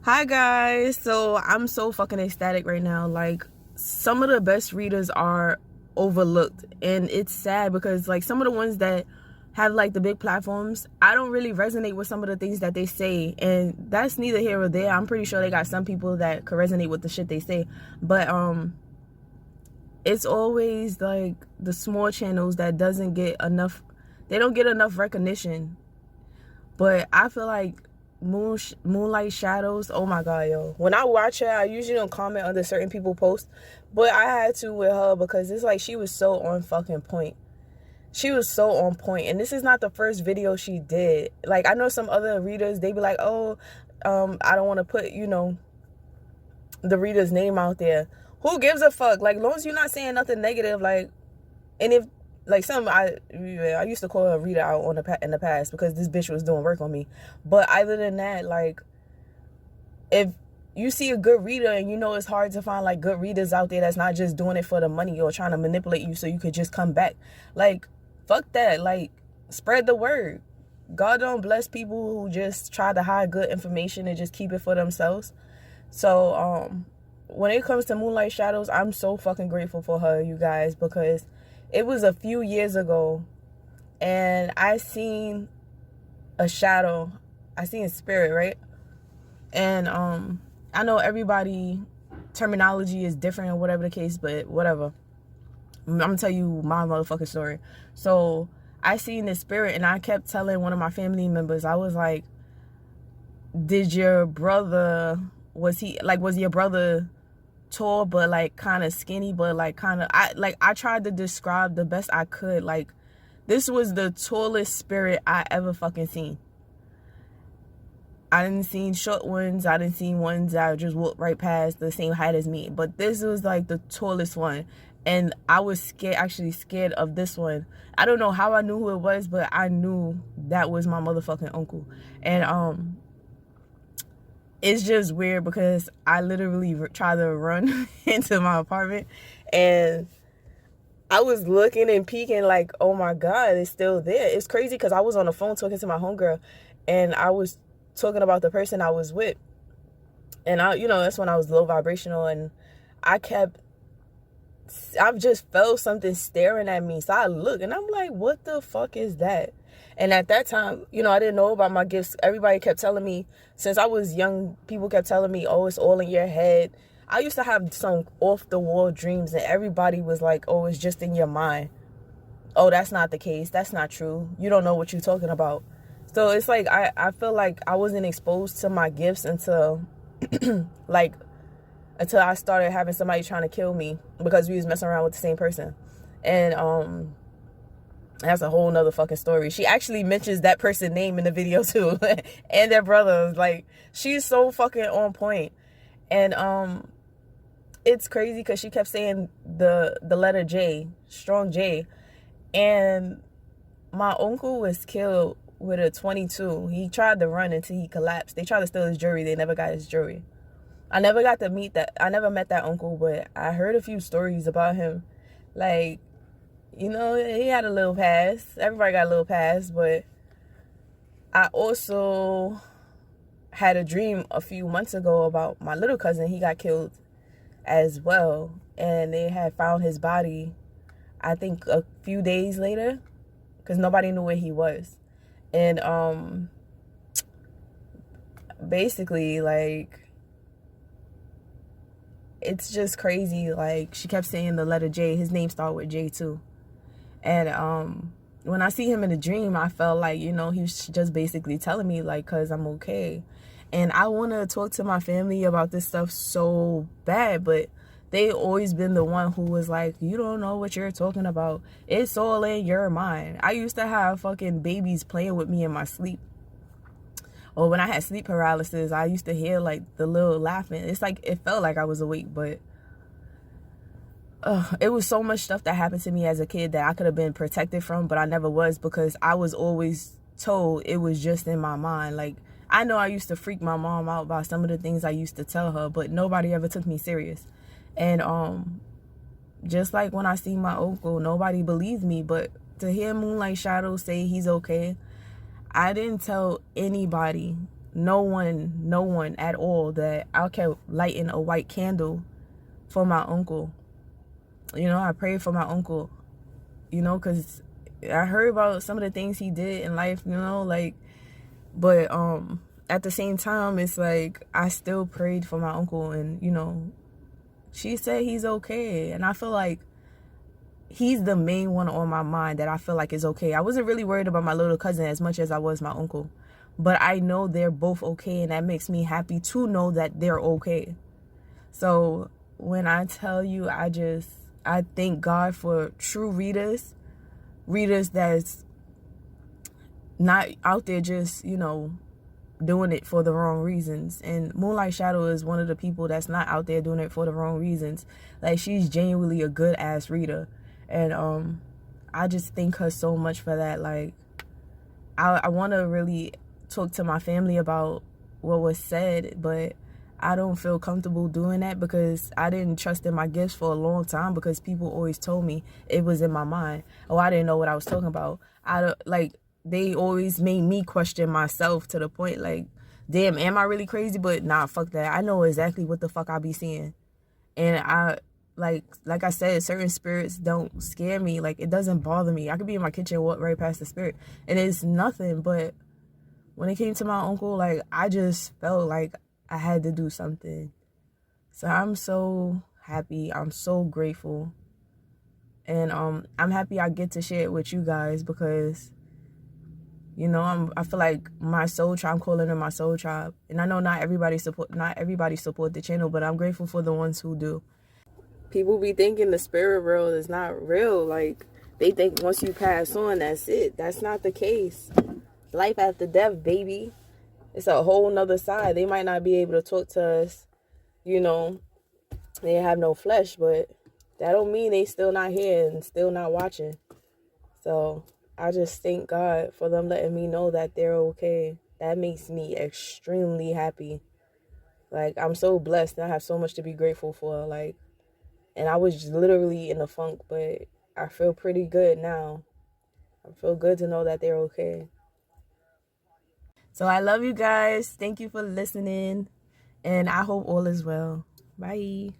Hi guys, so I'm so fucking ecstatic right now. Like, some of the best readers are overlooked, and it's sad because like some of the ones that have like the big platforms, I don't really resonate with some of the things that they say, and that's neither here or there. I'm pretty sure they got some people that could resonate with the shit they say, but it's always like the small channels that doesn't get enough, they don't get enough recognition. But I feel like Moonlight Shadows, oh my god, yo, when I watch her, I usually don't comment under certain people posts, but I had to with her because it's like she was so on fucking point. She was so on point, and this is not the first video she did. Like, I know some other readers, they be like, oh, I don't want to put, the reader's name out there. Who gives a fuck? Like, long as you're not saying nothing negative, like, and if like some I used to call her Rita out in the past because this bitch was doing work on me. But other than that, like, if you see a good reader, and you know it's hard to find like good readers out there that's not just doing it for the money or trying to manipulate you so you could just come back, like, fuck that. Like, spread the word. God don't bless people who just try to hide good information and just keep it for themselves. So when it comes to Moonlight Shadows, I'm so fucking grateful for her, you guys, because it was a few years ago and I seen a shadow. I seen a spirit, right? And I know everybody terminology is different or whatever the case, but whatever. I'm gonna tell you my motherfucking story. So I seen this spirit and I kept telling one of my family members, I was like, did your brother, was your brother tall but like kind of skinny, but like kind of, I tried to describe the best I could. Like, this was the tallest spirit I ever fucking seen. I didn't see short ones, I didn't see ones that just walked right past the same height as me, but this was like the tallest one. And I was scared of this one. I don't know how I knew who it was, but I knew that was my motherfucking uncle. And it's just weird because I literally tried to run into my apartment and I was looking and peeking like, oh my God, it's still there. It's crazy because I was on the phone talking to my homegirl and I was talking about the person I was with. And that's when I was low vibrational, and I've just felt something staring at me. So I look and I'm like, what the fuck is that? And at that time, I didn't know about my gifts. Everybody kept telling me, since I was young, people kept telling me, oh, it's all in your head. I used to have some off-the-wall dreams, and everybody was like, oh, it's just in your mind. Oh, that's not the case. That's not true. You don't know what you're talking about. So it's like, I feel like I wasn't exposed to my gifts until, until I started having somebody trying to kill me because we was messing around with the same person. And, that's a whole nother fucking story. She actually mentions that person's name in the video too. And their brothers. Like, she's so fucking on point. And it's crazy because she kept saying the letter J, strong J. And my uncle was killed with a 22. He tried to run until he collapsed. They tried to steal his jewelry. They never got his jewelry. I never met that uncle, but I heard a few stories about him. Like, he had a little past. Everybody got a little past, but I also had a dream a few months ago about my little cousin. He got killed as well, and they had found his body, I think, a few days later, because nobody knew where he was. And basically, like, it's just crazy. Like, she kept saying the letter J. His name started with J too. And when I see him in a dream, I felt like, he was just basically telling me, like, cause I'm okay. And I want to talk to my family about this stuff so bad, but they always been the one who was like, you don't know what you're talking about. It's all in your mind. I used to have fucking babies playing with me in my sleep. Or when I had sleep paralysis, I used to hear like the little laughing. It's like, it felt like I was awake, but it was so much stuff that happened to me as a kid that I could have been protected from, but I never was, because I was always told it was just in my mind. Like, I know I used to freak my mom out about some of the things I used to tell her, but nobody ever took me serious. And just like when I see my uncle, nobody believed me, but to hear Moonlight Shadow say he's okay, I didn't tell anybody no one at all that I kept lighting a white candle for my uncle. You know, I prayed for my uncle, you know, because I heard about some of the things he did in life, you know, like, but at the same time, it's like I still prayed for my uncle, and, you know, she said he's okay. And I feel like he's the main one on my mind that I feel like is okay. I wasn't really worried about my little cousin as much as I was my uncle. But I know they're both okay, and that makes me happy to know that they're okay. So when I tell you, I thank God for true readers that's not out there just, you know, doing it for the wrong reasons. And Moonlight Shadow is one of the people that's not out there doing it for the wrong reasons. Like, she's genuinely a good ass reader. And I just thank her so much for that. Like, I want to really talk to my family about what was said, but I don't feel comfortable doing that because I didn't trust in my gifts for a long time, because people always told me it was in my mind. Oh, I didn't know what I was talking about. They always made me question myself to the point like, damn, am I really crazy? But nah, fuck that. I know exactly what the fuck I be seeing. And like I said, certain spirits don't scare me. Like, it doesn't bother me. I could be in my kitchen and walk right past the spirit and it's nothing. But when it came to my uncle, like, I just felt like I had to do something. So I'm so happy. I'm so grateful. And I'm happy I get to share it with you guys, because, you know, I feel like my soul tribe, I'm calling it my soul tribe. And I know not everybody support the channel, but I'm grateful for the ones who do. People be thinking the spirit world is not real. Like, they think once you pass on, that's it. That's not the case. Life after death, baby. It's a whole nother side. They might not be able to talk to us, you know, they have no flesh, but that don't mean they still not here and still not watching. So I just thank God for them letting me know that they're okay. That makes me extremely happy. Like, I'm so blessed and I have so much to be grateful for. Like, and I was literally in a funk, but I feel pretty good now. I feel good to know that they're okay. So I love you guys. Thank you for listening. And I hope all is well. Bye.